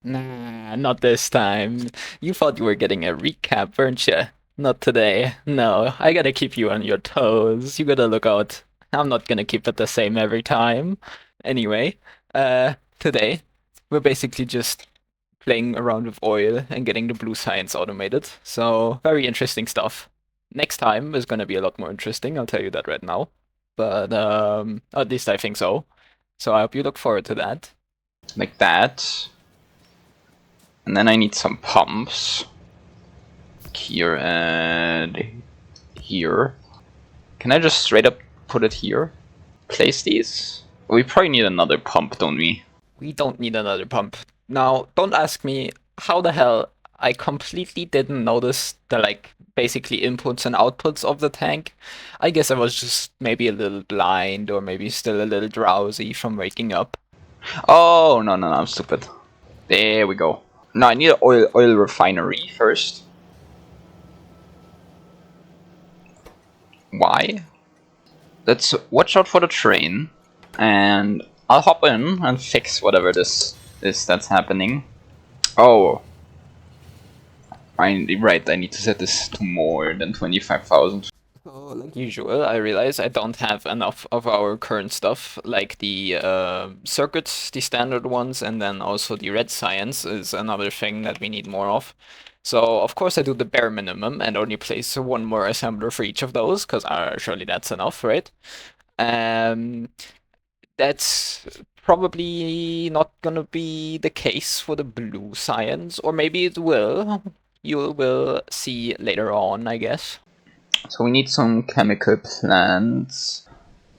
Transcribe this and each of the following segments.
Nah, not this time. You thought you were getting a recap, weren't you? Not today. No, I gotta keep you on your toes. You gotta look out. I'm not gonna keep it the same every time. Anyway, today we're basically just playing around with oil and getting the blue science automated. So, very interesting stuff. Next time is gonna be a lot more interesting, I'll tell you that right now. But at least I think so. So I hope you look forward to that. Like that. And then I need some pumps. Here and here. Can I just straight up put it here? Place these? We probably need another pump, don't we? We don't need another pump. Now, don't ask me how the hell I completely didn't notice the basically inputs and outputs of the tank. I guess I was just maybe a little blind or maybe still a little drowsy from waking up. Oh, no, I'm stupid. There we go. Now I need an oil refinery first. Why? Let's watch out for the train. And I'll hop in and fix whatever this is that's happening. Oh. Right, I need to set this to more than 25,000. So, like usual, I realize I don't have enough of our current stuff, like the circuits, the standard ones, and then also the red science is another thing that we need more of. So, of course, I do the bare minimum and only place one more assembler for each of those, because surely that's enough, right? Um, that's probably not gonna be the case for the blue science, or maybe it will. You will see later on, I guess. So we need some chemical plants.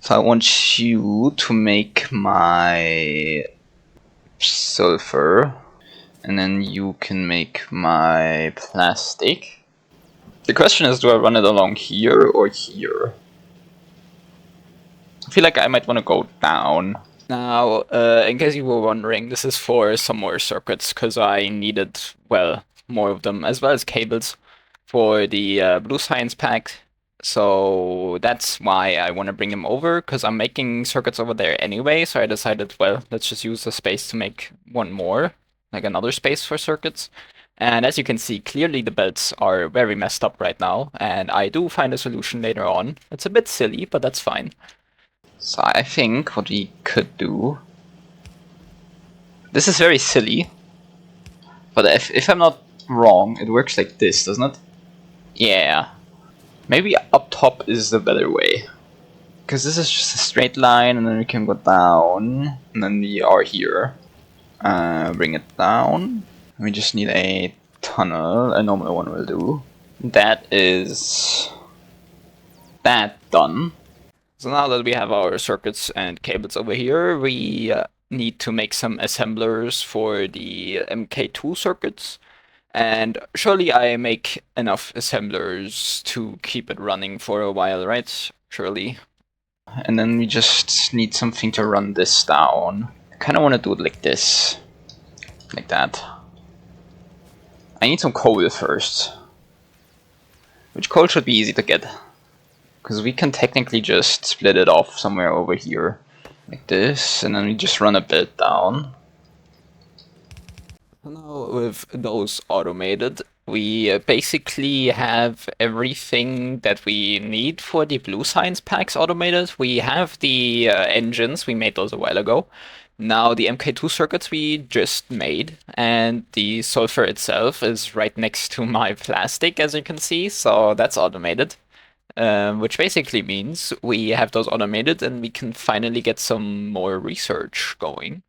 So I want you to make my sulfur. And then you can make my plastic. The question is, do I run it along here or here? I feel like I might want to go down. Now, in case you were wondering, this is for some more circuits, because I needed, well, more of them, as well as cables for the Blue Science pack. So that's why I want to bring them over, because I'm making circuits over there anyway, so I decided, well, let's just use the space to make one more, like another space for circuits. And as you can see, clearly the belts are very messed up right now, and I do find a solution later on. It's a bit silly, but that's fine. So I think what we could do... This is very silly. But if I'm not wrong, it works like this, doesn't it? Yeah. Maybe up top is the better way. Because this is just a straight line, and then we can go down, and then we are here. Bring it down. We just need a tunnel, a normal one will do. That is... that done. So now that we have our circuits and cables over here, we need to make some assemblers for the MK2 circuits. And surely I make enough assemblers to keep it running for a while, right? Surely. And then we just need something to run this down. I kind of want to do it like this. Like that. I need some coal first. Which coal should be easy to get. Because we can technically just split it off somewhere over here. Like this, and then we just run a bit down. Now with those automated, we basically have everything that we need for the Blue Science packs automated. We have the engines, we made those a while ago. Now the MK2 circuits we just made, and the sulfur itself is right next to my plastic, as you can see, so that's automated. Which basically means we have those automated and we can finally get some more research going.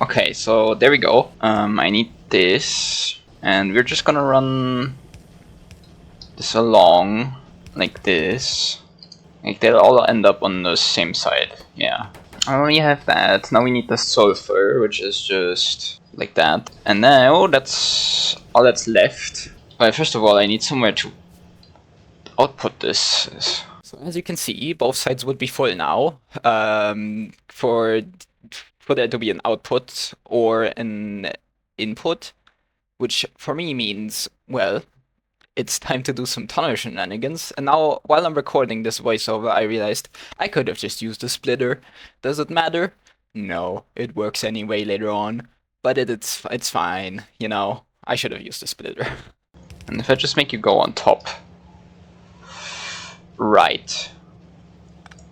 Okay, so there we go. I need this, and we're just gonna run this along like this. Like they'll all end up on the same side. Yeah. And we have that. Now we need the sulfur, which is just like that. And now that's all that's left. But first of all, I need somewhere to output this. So as you can see, both sides would be full now. For there to be an output or an input, which for me means, well, it's time to do some tunnel shenanigans. And now, while I'm recording this voiceover, I realized I could have just used a splitter. Does it matter? No, it works anyway later on. but it's fine, you know. I should have used a splitter. And if I just make you go on top. Right.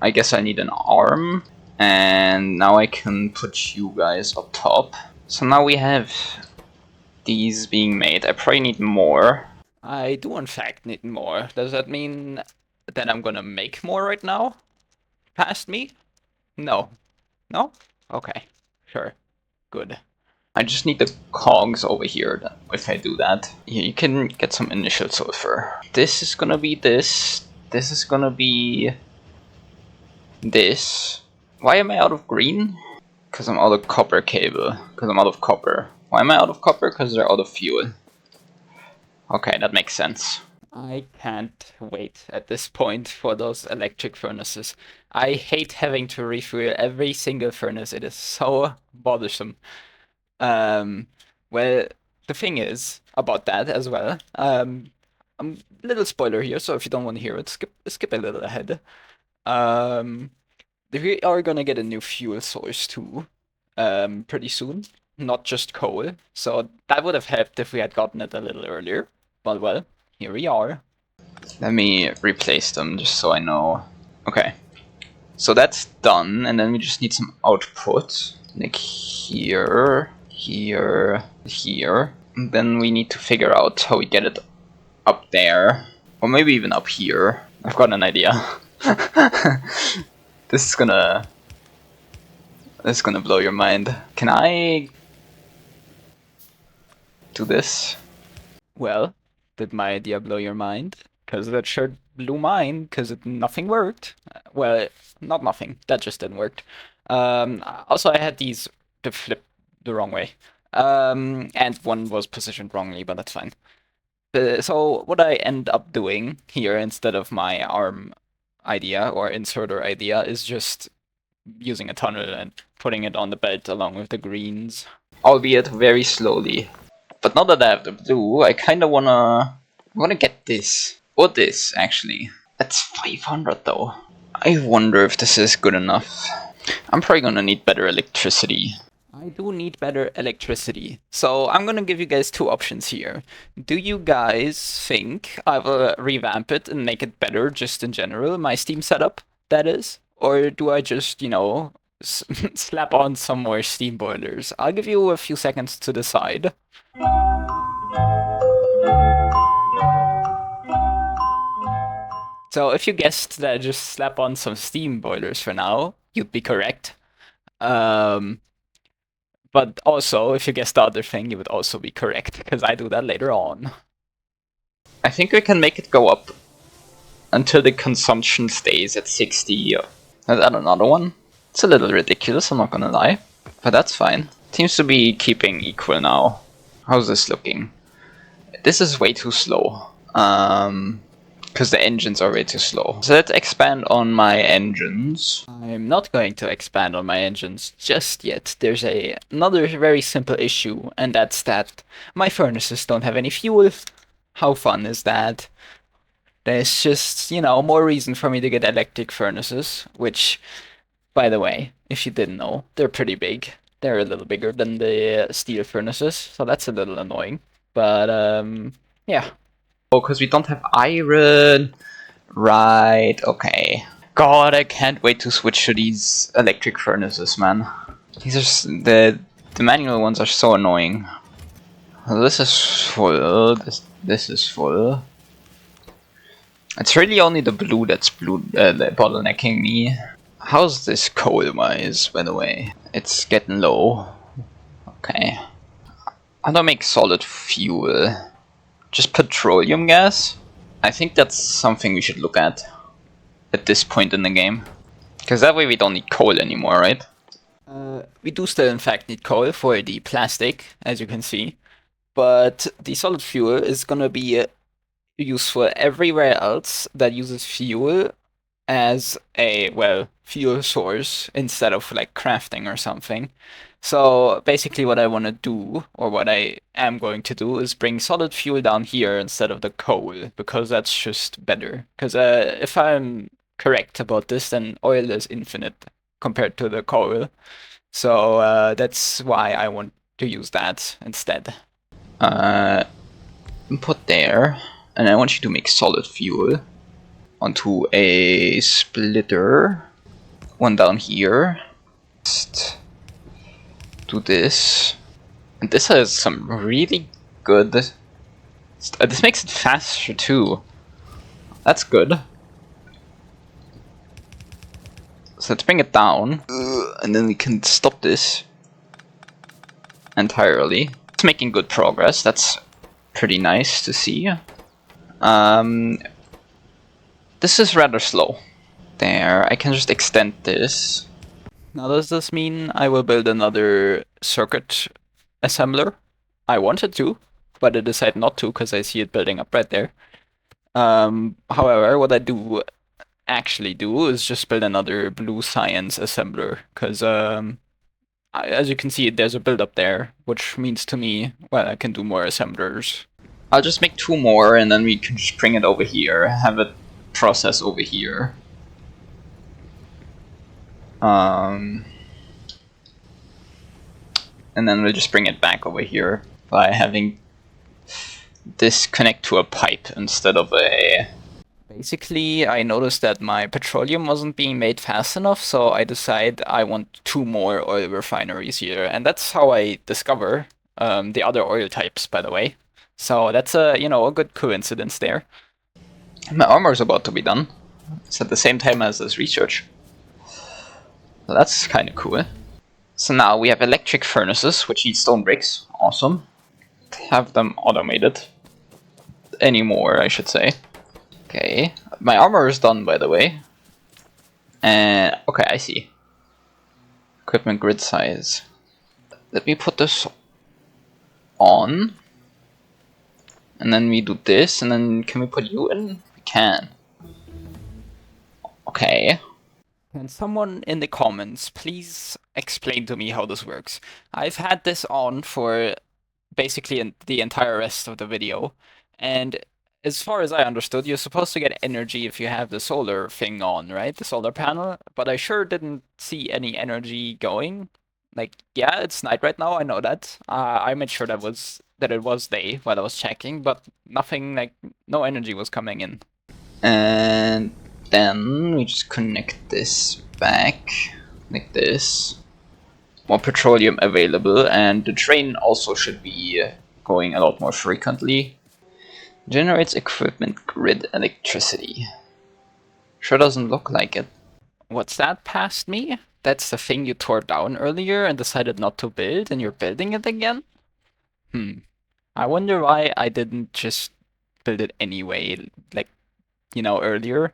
I guess I need an arm. And now I can put you guys up top. So now we have these being made. I probably need more. I do in fact need more. Does that mean that I'm gonna make more right now? Past me? No. No? Okay. Sure. Good. I just need the cogs over here if I do that. You can get some initial sulfur. This is gonna be this. This is gonna be this. Why am I out of green? Because I'm out of copper cable. Because I'm out of copper. Why am I out of copper? Because they're out of fuel. Okay, that makes sense. I can't wait at this point for those electric furnaces. I hate having to refuel every single furnace. It is so bothersome. Um, well, the thing is about that as well. Little spoiler here, so if you don't want to hear it, skip a little ahead. Um, we are gonna get a new fuel source too, pretty soon. Not just coal. So that would have helped if we had gotten it a little earlier. But well, here we are. Let me replace them just so I know. Okay. So that's done, and then we just need some output. Like here, here, here. And then we need to figure out how we get it up there. Or maybe even up here. I've got an idea. This is gonna blow your mind. Can I do this? Well, did my idea blow your mind? Because that sure blew mine, because nothing worked. Well, not nothing. That just didn't work. Also, I had these to flip the wrong way. And one was positioned wrongly, but that's fine. So what I end up doing here instead of my arm idea or inserter idea is just using a tunnel and putting it on the belt along with the greens. Albeit very slowly. But now that I have the blue, I kinda wanna get this. Or this, actually. That's 500 though. I wonder if this is good enough. I'm probably gonna need better electricity. I do need better electricity. So I'm gonna give you guys two options here. Do you guys think I will revamp it and make it better just in general, my Steam setup, that is? Or do I just, you know, slap on some more Steam boilers? I'll give you a few seconds to decide. So if you guessed that I just slap on some Steam boilers for now, you'd be correct. But also, if you guessed the other thing, you would also be correct, because I do that later on. I think we can make it go up until the consumption stays at 60. Let's add another one. It's a little ridiculous, I'm not gonna lie. But that's fine. Seems to be keeping equal now. How's this looking? This is way too slow. Because the engines are way too slow. So let's expand on my engines. I'm not going to expand on my engines just yet. There's another very simple issue, and that's that my furnaces don't have any fuel. How fun is that? There's just, you know, more reason for me to get electric furnaces, which, by the way, if you didn't know, they're pretty big. They're a little bigger than the steel furnaces, so that's a little annoying. But, yeah. Oh, because we don't have iron. Right, okay. God, I can't wait to switch to these electric furnaces, man. These are the manual ones are so annoying. This is full. This is full. It's really only the blue that's bottlenecking me. How's this coal-wise, by the way? It's getting low. Okay. How do I make solid fuel? Just petroleum gas? I think that's something we should look at this point in the game. Because that way we don't need coal anymore, right? We do still in fact need coal for the plastic, as you can see. But the solid fuel is gonna be useful everywhere else that uses fuel as a, well, fuel source instead of like crafting or something. So basically what I want to do, or what I am going to do, is bring solid fuel down here instead of the coal, because that's just better. Because if I'm correct about this, then oil is infinite compared to the coal. So that's why I want to use that instead. Input there, and I want you to make solid fuel onto a splitter. One down here. Just do this. And this has some really good... This makes it faster too. That's good. So let's bring it down. And then we can stop this entirely. It's making good progress. That's pretty nice to see. This is rather slow. There, I can just extend this. Now, does this mean I will build another circuit assembler? I wanted to, but I decided not to because I see it building up right there. However, what I do actually do is just build another blue science assembler because as you can see, there's a build up there, which means to me, well, I can do more assemblers. I'll just make 2 more and then we can just bring it over here, have it process over here. And then we'll just bring it back over here by having this connect to a pipe instead of a... Basically, I noticed that my petroleum wasn't being made fast enough, so I decided I want 2 more oil refineries here, and that's how I discover the other oil types, by the way. So that's a good coincidence there. My armor's about to be done. It's at the same time as this research. So that's kind of cool. So now we have electric furnaces, which need stone bricks. Awesome. Have them automated. Anymore, I should say. Okay. My armor is done, by the way. And okay, I see. Equipment grid size. Let me put this on. And then we do this, and then can we put you in? We can. Okay. Can someone in the comments please explain to me how this works? I've had this on for basically the entire rest of the video, and as far as I understood, you're supposed to get energy if you have the solar thing on, right? The solar panel, but I sure didn't see any energy going. Like, yeah, it's night right now, I know that. I made sure that it was day while I was checking, but nothing, like, no energy was coming in. And then we just connect this back like this. More petroleum available, and the train also should be going a lot more frequently. Generates equipment grid electricity. Sure doesn't look like it. What's that past me? That's the thing you tore down earlier and decided not to build, and you're building it again? I wonder why I didn't just build it anyway, like, earlier.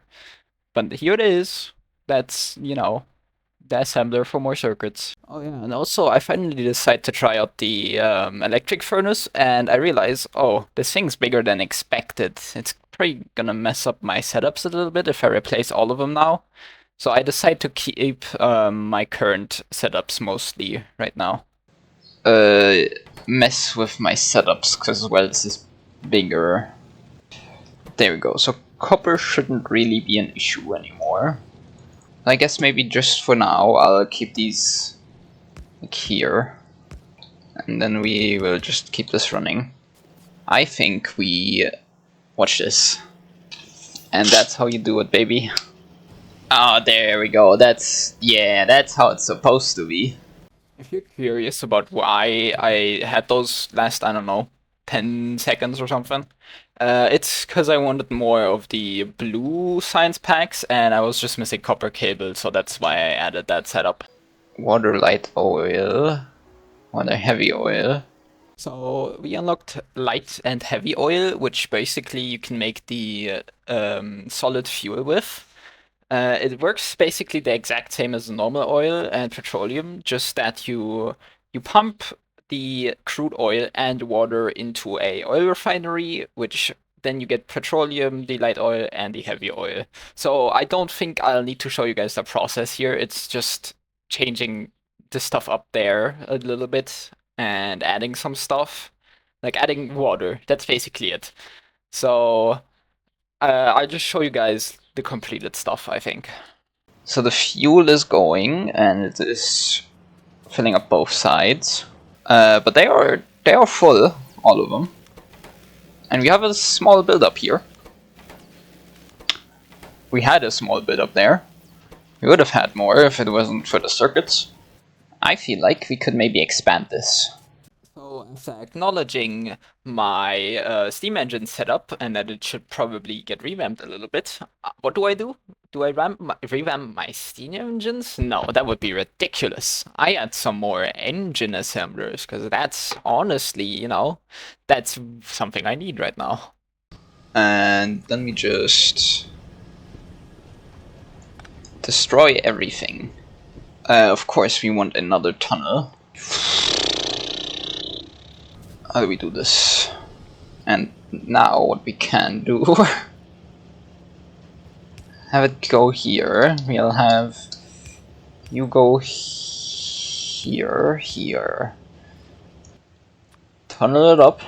But here it is. That's, the assembler for more circuits. Oh yeah, and also I finally decided to try out the electric furnace, and I realize, oh, this thing's bigger than expected. It's probably gonna mess up my setups a little bit if I replace all of them now. So I decide to keep my current setups mostly right now. Mess with my setups, because, well, this is bigger. There we go. So copper shouldn't really be an issue anymore. I guess maybe just for now I'll keep these like here, and then we will just keep this running. I think we watch this, and that's how you do it, baby. Oh, there we go. That's how it's supposed to be. If you're curious about why I had those last, I don't know, 10 seconds or something, it's because I wanted more of the blue science packs, and I was just missing copper cable, so that's why I added that setup. Water light oil, water heavy oil. So we unlocked light and heavy oil, which basically you can make the solid fuel with. It works basically the exact same as normal oil and petroleum, just that you pump the crude oil and water into a oil refinery, which then you get petroleum, the light oil, and the heavy oil. So I don't think I'll need to show you guys the process here. It's just changing the stuff up there a little bit and adding some stuff, like adding water. That's basically it. So I'll just show you guys the completed stuff, I think. So the fuel is going, and it is filling up both sides. But they are full, all of them, and we have a small build-up here. We had a small build-up there. We would have had more if it wasn't for the circuits. I feel like we could maybe expand this. So, after acknowledging my Steam engine setup and that it should probably get revamped a little bit, what do I do? Do I revamp my Steam engines? No, that would be ridiculous. I add some more engine assemblers, because that's honestly, that's something I need right now. And let me just destroy everything. Of course, we want another tunnel. How do we do this? And now what we can do... have it go here. We'll have... you go here, here. Tunnel it up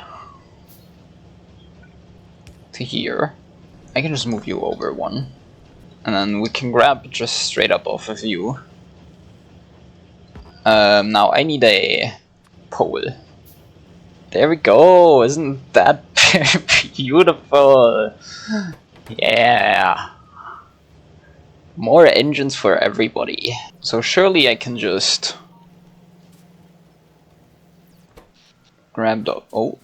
to here. I can just move you over one. And then we can grab just straight up off of you. Now I need a pole. There we go! Isn't that beautiful? Yeah! More engines for everybody. So surely I can just grab the... oh.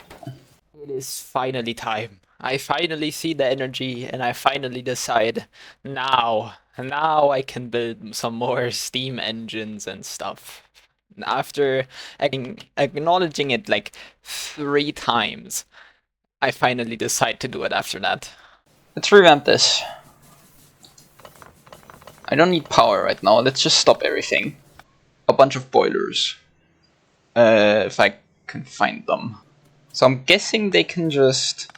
It is finally time. I finally see the energy and I finally decide now I can build some more steam engines and stuff. After acknowledging it like 3 times, I finally decide to do it after that. Let's revamp this. I don't need power right now, let's just stop everything. A bunch of boilers. If I can find them. So I'm guessing they can just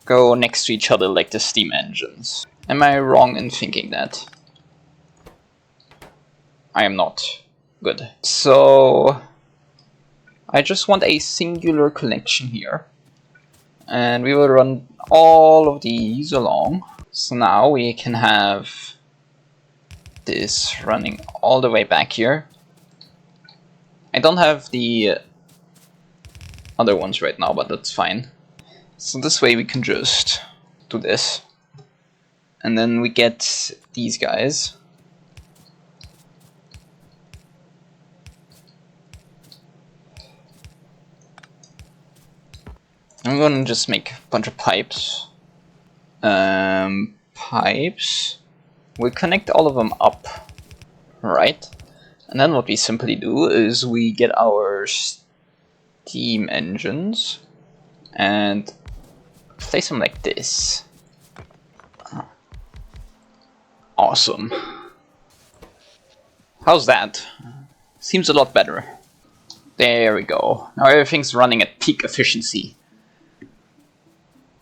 go next to each other like the steam engines. Am I wrong in thinking that? I am not. Good. So I just want a singular connection here. And we will run all of these along. So now we can have this running all the way back here. I don't have the other ones right now, but that's fine. So this way we can just do this. And then we get these guys. I'm gonna just make a bunch of pipes. Pipes. We connect all of them up, right? And then what we simply do is we get our steam engines and place them like this. Awesome. How's that? Seems a lot better. There we go. Now everything's running at peak efficiency.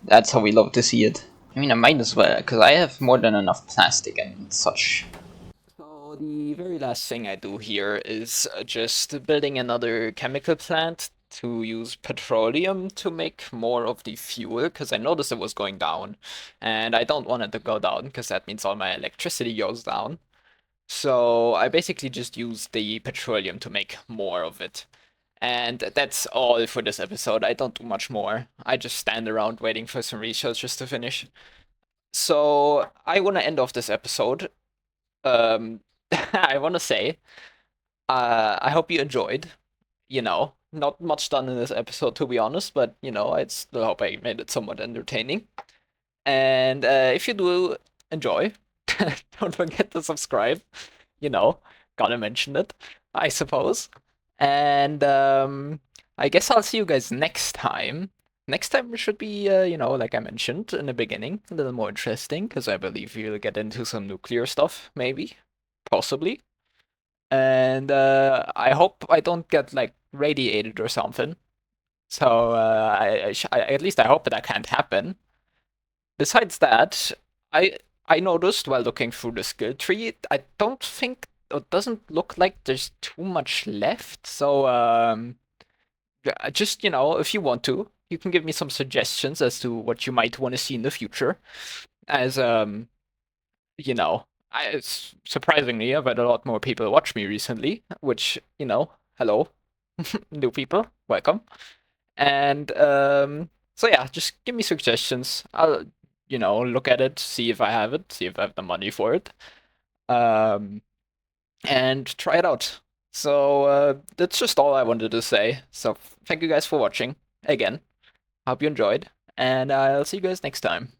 That's how we love to see it. I mean, I might as well, because I have more than enough plastic and such. So the very last thing I do here is just building another chemical plant to use petroleum to make more of the fuel, because I noticed it was going down, and I don't want it to go down, because that means all my electricity goes down. So I basically just use the petroleum to make more of it. And that's all for this episode. I don't do much more. I just stand around waiting for some researchers to finish. So I want to end off this episode. I want to say, I hope you enjoyed. Not much done in this episode, to be honest, but I still hope I made it somewhat entertaining. And if you do enjoy, don't forget to subscribe. You know, Gotta mention it, I suppose. And I guess I'll see you guys next time. Next time should be, like I mentioned in the beginning, a little more interesting, because I believe we'll get into some nuclear stuff, maybe, possibly. And I hope I don't get like radiated or something. So at least I hope that can't happen. Besides that, I I noticed while looking through the skill tree, I don't think it doesn't look like there's too much left. So just if you want to, you can give me some suggestions as to what you might want to see in the future. As you know, surprisingly, I've had a lot more people watch me recently, which hello, new people, welcome. And so yeah, just give me suggestions. I'll look at it, see if I have it, see if I have the money for it, um, and try it out. So that's just all I wanted to say. So thank you guys for watching again. Hope you enjoyed, and I'll see you guys next time.